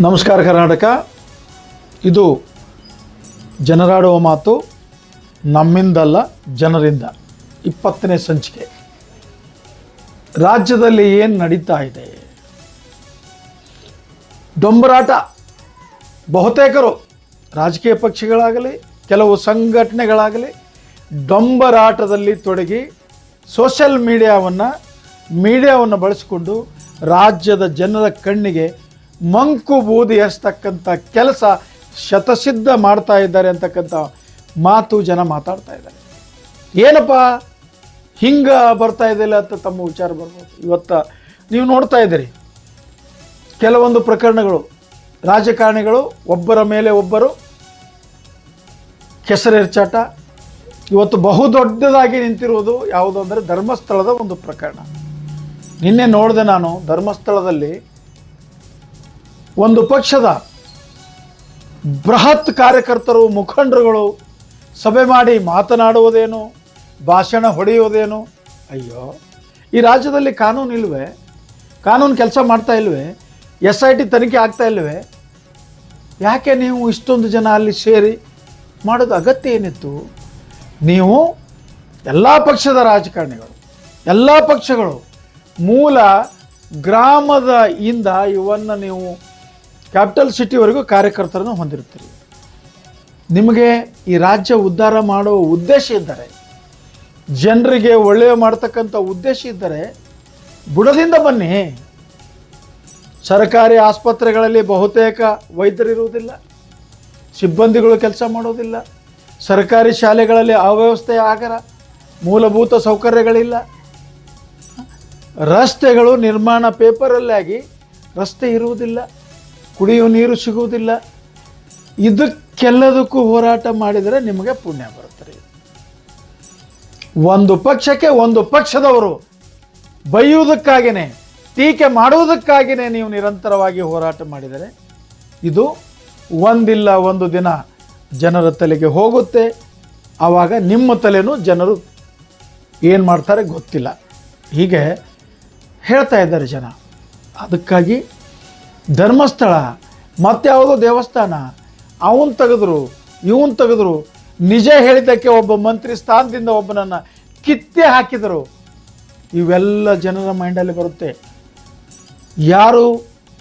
ನಮಸ್ಕಾರ ಕರ್ನಾಟಕ. ಇದು ಜನರಾಡುವ ಮಾತು, ನಮ್ಮಿಂದಲ್ಲ ಜನರಿಂದ. 20ನೇ ಸಂಚಿಕೆ. ರಾಜ್ಯದಲ್ಲಿ ಏನು ನಡೀತಾ ಇದೆ? ಡೊಂಬರಾಟ. ಬಹುತೇಕರು ರಾಜಕೀಯ ಪಕ್ಷಗಳಾಗಲಿ ಕೆಲವು ಸಂಘಟನೆಗಳಾಗಲಿ ಡೊಂಬರಾಟದಲ್ಲಿ ತೊಡಗಿ ಸೋಷಿಯಲ್ ಮೀಡಿಯಾವನ್ನು ಬಳಸಿಕೊಂಡು ರಾಜ್ಯದ ಜನರ ಕಣ್ಣಿಗೆ ಮಂಕು ಬೂದಿ ಹಚ್ಚತಕ್ಕಂಥ ಕೆಲಸ ಶತಸಿದ್ಧ ಮಾಡ್ತಾ ಇದ್ದಾರೆ ಅಂತಕ್ಕಂಥ ಮಾತು ಜನ ಮಾತಾಡ್ತಾ ಇದ್ದಾರೆ. ಏನಪ್ಪ ಹಿಂಗೆ ಬರ್ತಾ ಇದೆಯಲ್ಲ ಅಂತ ತಮ್ಮ ವಿಚಾರ ಬರ್ಬೋದು. ಇವತ್ತು ನೀವು ನೋಡ್ತಾ ಇದ್ದೀರಿ ಕೆಲವೊಂದು ಪ್ರಕರಣಗಳು, ರಾಜಕಾರಣಿಗಳು ಒಬ್ಬರ ಮೇಲೆ ಒಬ್ಬರು ಕೆಸರೆರ್ಚಾಟ. ಇವತ್ತು ಬಹುದೊಡ್ಡದಾಗಿ ನಿಂತಿರುವುದು ಯಾವುದು ಅಂದರೆ ಧರ್ಮಸ್ಥಳದ ಒಂದು ಪ್ರಕರಣ. ನಿನ್ನೆ ನೋಡಿದೆ ನಾನು. ಧರ್ಮಸ್ಥಳದಲ್ಲಿ ಒಂದು ಪಕ್ಷದ ಬೃಹತ್ ಕಾರ್ಯಕರ್ತರು, ಮುಖಂಡರುಗಳು ಸಭೆ ಮಾಡಿ ಮಾತನಾಡುವುದೇನು, ಭಾಷಣ ಹೊಡೆಯುವುದೇನು? ಅಯ್ಯೋ, ಈ ರಾಜ್ಯದಲ್ಲಿ ಕಾನೂನು ಇಲ್ವೇ? ಕಾನೂನು ಕೆಲಸ ಮಾಡ್ತಾ ಇಲ್ವೇ? SIT ತನಿಖೆ ಆಗ್ತಾ ಇಲ್ವೇ? ಯಾಕೆ ನೀವು ಇಷ್ಟೊಂದು ಜನ ಅಲ್ಲಿ ಸೇರಿ ಮಾಡೋದು ಅಗತ್ಯ ಏನಿತ್ತು? ನೀವು ಎಲ್ಲ ಪಕ್ಷದ ರಾಜಕಾರಣಿಗಳು, ಎಲ್ಲ ಪಕ್ಷಗಳು ಮೂಲ ಗ್ರಾಮದ ಇಂದ ಇವನ್ನು ನೀವು ಕ್ಯಾಪಿಟಲ್ ಸಿಟಿವರೆಗೂ ಕಾರ್ಯಕರ್ತರನ್ನು ಹೊಂದಿರ್ತೀರಿ. ನಿಮಗೆ ಈ ರಾಜ್ಯ ಉದ್ಧಾರ ಮಾಡುವ ಉದ್ದೇಶ ಇದ್ದರೆ, ಜನರಿಗೆ ಒಳ್ಳೆಯ ಮಾಡ್ತಕ್ಕಂಥ ಉದ್ದೇಶ ಇದ್ದರೆ ಬುಡದಿಂದ ಬನ್ನಿ. ಸರ್ಕಾರಿ ಆಸ್ಪತ್ರೆಗಳಲ್ಲಿ ಬಹುತೇಕ ವೈದ್ಯರಿರುವುದಿಲ್ಲ, ಸಿಬ್ಬಂದಿಗಳು ಕೆಲಸ ಮಾಡೋದಿಲ್ಲ. ಸರ್ಕಾರಿ ಶಾಲೆಗಳಲ್ಲಿ ಅವ್ಯವಸ್ಥೆ ಆಗರ, ಮೂಲಭೂತ ಸೌಕರ್ಯಗಳಿಲ್ಲ. ರಸ್ತೆಗಳು ನಿರ್ಮಾಣ ಪೇಪರಲ್ಲಾಗಿ ರಸ್ತೆ ಇರುವುದಿಲ್ಲ, ಕುಡಿಯುವ ನೀರು ಸಿಗುವುದಿಲ್ಲ. ಇದಕ್ಕೆಲ್ಲದಕ್ಕೂ ಹೋರಾಟ ಮಾಡಿದರೆ ನಿಮಗೆ ಪುಣ್ಯ ಬರುತ್ತದೆ. ಒಂದು ಪಕ್ಷಕ್ಕೆ ಒಂದು ಪಕ್ಷದವರು ಬೈಯುವುದಕ್ಕಾಗಿಯೇ, ಟೀಕೆ ಮಾಡುವುದಕ್ಕಾಗಿಯೇ ನೀವು ನಿರಂತರವಾಗಿ ಹೋರಾಟ ಮಾಡಿದರೆ ಇದು ಒಂದಿಲ್ಲ ಒಂದು ದಿನ ಜನರ ತಲೆಗೆ ಹೋಗುತ್ತೆ. ಆವಾಗ ನಿಮ್ಮ ತಲೆನೂ ಜನರು ಏನು ಮಾಡ್ತಾರೆ ಗೊತ್ತಿಲ್ಲ. ಹೀಗೆ ಹೇಳ್ತಾ ಇದ್ದಾರೆ ಜನ. ಅದಕ್ಕಾಗಿ ಧರ್ಮಸ್ಥಳ ಮತ್ಯಾವುದೋ ದೇವಸ್ಥಾನ ಅವನು ತೆಗೆದ್ರು ಇವನು ತೆಗೆದ್ರು, ನಿಜ ಹೇಳಿದ್ದಕ್ಕೆ ಒಬ್ಬ ಮಂತ್ರಿ ಸ್ಥಾನದಿಂದ ಒಬ್ಬನನ್ನು ಕಿತ್ತೆ ಹಾಕಿದರು. ಇವೆಲ್ಲ ಜನರ ಮೈಂಡಲ್ಲಿ ಬರುತ್ತೆ. ಯಾರು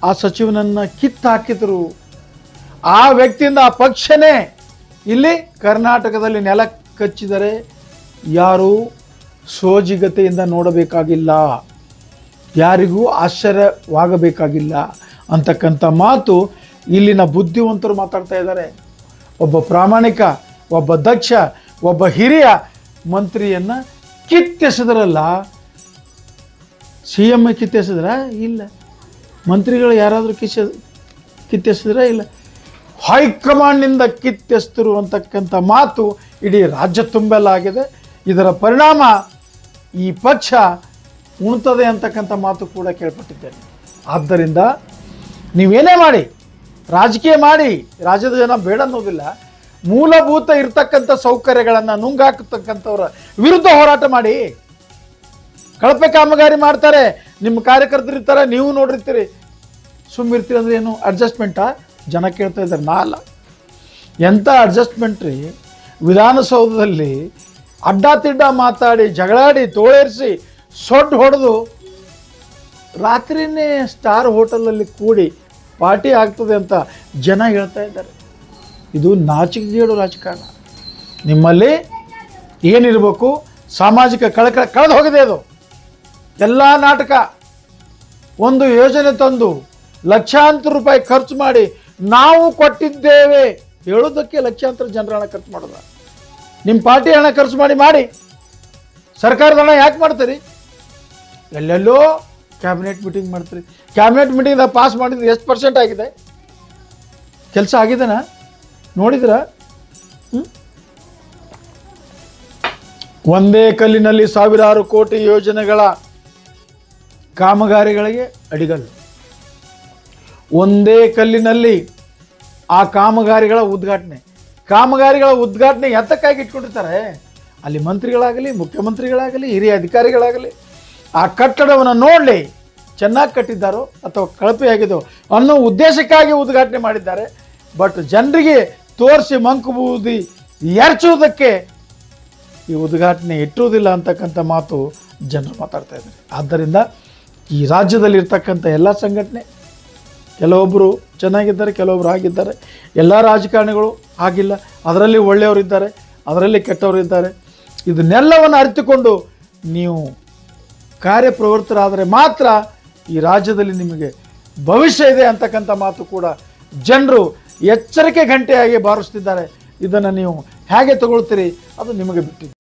ಆ ಸಚಿವನನ್ನು ಕಿತ್ತು ಹಾಕಿದರು, ಆ ವ್ಯಕ್ತಿಯಿಂದ ಆ ಪಕ್ಷನೇ ಇಲ್ಲಿ ಕರ್ನಾಟಕದಲ್ಲಿ ನೆಲ ಕಚ್ಚಿದರೆ ಯಾರೂ ಸೋಜಿಗತೆಯಿಂದ ನೋಡಬೇಕಾಗಿಲ್ಲ, ಯಾರಿಗೂ ಆಶ್ಚರ್ಯವಾಗಬೇಕಾಗಿಲ್ಲ ಅಂತಕ್ಕಂಥ ಮಾತು ಇಲ್ಲಿನ ಬುದ್ಧಿವಂತರು ಮಾತಾಡ್ತಾ ಇದ್ದಾರೆ. ಒಬ್ಬ ಪ್ರಾಮಾಣಿಕ, ಒಬ್ಬ ದಕ್ಷ, ಒಬ್ಬ ಹಿರಿಯ ಮಂತ್ರಿಯನ್ನು ಕಿತ್ತೆಸೆದ್ರಲ್ಲ. CM ಕಿತ್ತೆಸೆದ್ರ? ಇಲ್ಲ. ಮಂತ್ರಿಗಳು ಯಾರಾದರೂ ಕಿತ್ತೆಸೆದ್ರ? ಇಲ್ಲ. ಹೈಕಮಾಂಡ್ನಿಂದ ಕಿತ್ತೆಸ್ತರು ಅಂತಕ್ಕಂಥ ಮಾತು ಇಡೀ ರಾಜ್ಯ ತುಂಬೆಲ್ಲ ಆಗಿದೆ. ಇದರ ಪರಿಣಾಮ ಈ ಪಕ್ಷ ಉಣ್ತದೆ ಅಂತಕ್ಕಂಥ ಮಾತು ಕೂಡ ಕೇಳ್ಪಟ್ಟಿದ್ದೇನೆ. ಆದ್ದರಿಂದ ನೀವೇನೇ ಮಾಡಿ, ರಾಜಕೀಯ ಮಾಡಿ, ರಾಜ್ಯದ ಜನ ಬೇಡ ಅನ್ನೋದಿಲ್ಲ. ಮೂಲಭೂತ ಇರ್ತಕ್ಕಂಥ ಸೌಕರ್ಯಗಳನ್ನು ನುಂಗಾಕತಕ್ಕಂಥವ್ರ ವಿರುದ್ಧ ಹೋರಾಟ ಮಾಡಿ. ಕಳಪೆ ಕಾಮಗಾರಿ ಮಾಡ್ತಾರೆ, ನಿಮ್ಮ ಕಾರ್ಯಕರ್ತರು ಇರ್ತಾರೆ, ನೀವು ನೋಡಿರ್ತೀರಿ, ಸುಮ್ಮಿರ್ತೀರಿ. ಅಂದರೆ ಏನು ಅಡ್ಜಸ್ಟ್ಮೆಂಟಾ? ಜನ ಕೇಳ್ತಾ ಇದ್ದಾರೆ. ನಾಲ್ಲ. ಎಂಥ ಅಡ್ಜಸ್ಟ್ಮೆಂಟ್ ರೀ! ವಿಧಾನಸೌಧದಲ್ಲಿ ಅಡ್ಡಾತಿಡ್ಡ ಮಾತಾಡಿ, ಜಗಳಾಡಿ, ತೋಳೇರಿಸಿ, ಸೊಡ್ಡು ಹೊಡೆದು ರಾತ್ರಿನೇ ಸ್ಟಾರ್ ಹೋಟೆಲಲ್ಲಿ ಕೂಡಿ ಪಾರ್ಟಿ ಆಗ್ತದೆ ಅಂತ ಜನ ಹೇಳ್ತಾ ಇದ್ದಾರೆ. ಇದು ನಾಚಿಕೆಗೇಡು ರಾಜಕಾರಣ. ನಿಮ್ಮಲ್ಲಿ ಏನಿರಬೇಕು? ಸಾಮಾಜಿಕ ಕಳೆದು ಹೋಗಿದೆ. ಅದು ಎಲ್ಲ ನಾಟಕ. ಒಂದು ಯೋಜನೆ ತಂದು ಲಕ್ಷಾಂತರ ರೂಪಾಯಿ ಖರ್ಚು ಮಾಡಿ ನಾವು ಕೊಟ್ಟಿದ್ದೇವೆ ಹೇಳೋದಕ್ಕೆ ಲಕ್ಷಾಂತರ ಜನರ ಹಣ ಖರ್ಚು ಮಾಡೋದ? ನಿಮ್ಮ ಪಾರ್ಟಿ ಹಣ ಖರ್ಚು ಮಾಡಿ ಸರ್ಕಾರದ ಹಣ ಯಾಕೆ ಮಾಡ್ತೀರಿ? ಎಲ್ಲೆಲ್ಲೋ ಕ್ಯಾಬಿನೆಟ್ ಮೀಟಿಂಗ್ ಮಾಡ್ತೀರಿ. ಕ್ಯಾಬಿನೆಟ್ ಮೀಟಿಂಗ್ ಪಾಸ್ ಮಾಡಿದ್ರೆ ಎಷ್ಟು % ಆಗಿದೆ? ಕೆಲಸ ಆಗಿದೆನಾ? ನೋಡಿದ್ರ? ಒಂದೇ ಕಲ್ಲಿನಲ್ಲಿ ಸಾವಿರಾರು ಕೋಟಿ ಯೋಜನೆಗಳ ಕಾಮಗಾರಿಗಳಿಗೆ ಅಡಿಗಲ್ಲು. ಒಂದೇ ಕಲ್ಲಿನಲ್ಲಿ ಆ ಕಾಮಗಾರಿಗಳ ಉದ್ಘಾಟನೆ ಎತ್ತಕ್ಕಾಗಿ ಇಟ್ಕೊಂಡಿರ್ತಾರೆ. ಅಲ್ಲಿ ಮಂತ್ರಿಗಳಾಗಲಿ, ಮುಖ್ಯಮಂತ್ರಿಗಳಾಗಲಿ, ಹಿರಿಯ ಅಧಿಕಾರಿಗಳಾಗಲಿ ಆ ಕಟ್ಟಡವನ್ನು ನೋಡಲಿ, ಚೆನ್ನಾಗಿ ಕಟ್ಟಿದ್ದಾರೋ ಅಥವಾ ಕಳಪೆಯಾಗಿದೋ ಅನ್ನೋ ಉದ್ದೇಶಕ್ಕಾಗಿ ಉದ್ಘಾಟನೆ ಮಾಡಿದ್ದಾರೆ. ಬಟ್ ಜನರಿಗೆ ತೋರಿಸಿ ಮಂಕು ಬೂದಿ ಎರಚುವುದಕ್ಕೆ ಈ ಉದ್ಘಾಟನೆ ಇಟ್ಟುವುದಿಲ್ಲ ಅಂತಕ್ಕಂಥ ಮಾತು ಜನರು ಮಾತಾಡ್ತಾ ಇದ್ದಾರೆ. ಆದ್ದರಿಂದ ಈ ರಾಜ್ಯದಲ್ಲಿರ್ತಕ್ಕಂಥ ಎಲ್ಲ ಸಂಘಟನೆ, ಕೆಲವೊಬ್ಬರು ಚೆನ್ನಾಗಿದ್ದಾರೆ, ಕೆಲವೊಬ್ಬರು ಆಗಿದ್ದಾರೆ. ಎಲ್ಲ ರಾಜಕಾರಣಿಗಳು ಆಗಿಲ್ಲ, ಅದರಲ್ಲಿ ಒಳ್ಳೆಯವರಿದ್ದಾರೆ, ಅದರಲ್ಲಿ ಕೆಟ್ಟವರಿದ್ದಾರೆ. ಇದನ್ನೆಲ್ಲವನ್ನು ಅರಿತುಕೊಂಡು ನೀವು ಕಾರ್ಯಪ್ರವೃತ್ತರಾದರೆ ಮಾತ್ರ ಈ ರಾಜ್ಯದಲ್ಲಿ ನಿಮಗೆ ಭವಿಷ್ಯ ಇದೆ ಅಂತಕ್ಕಂಥ ಮಾತು ಕೂಡ ಜನರು ಎಚ್ಚರಿಕೆ ಗಂಟೆಯಾಗಿ ಬಾರಿಸ್ತಿದ್ದಾರೆ. ಇದನ್ನು ನೀವು ಹೇಗೆ ತಗೊಳ್ತೀರಿ ಅದು ನಿಮಗೆ ಬಿಟ್ಟಿದೆ.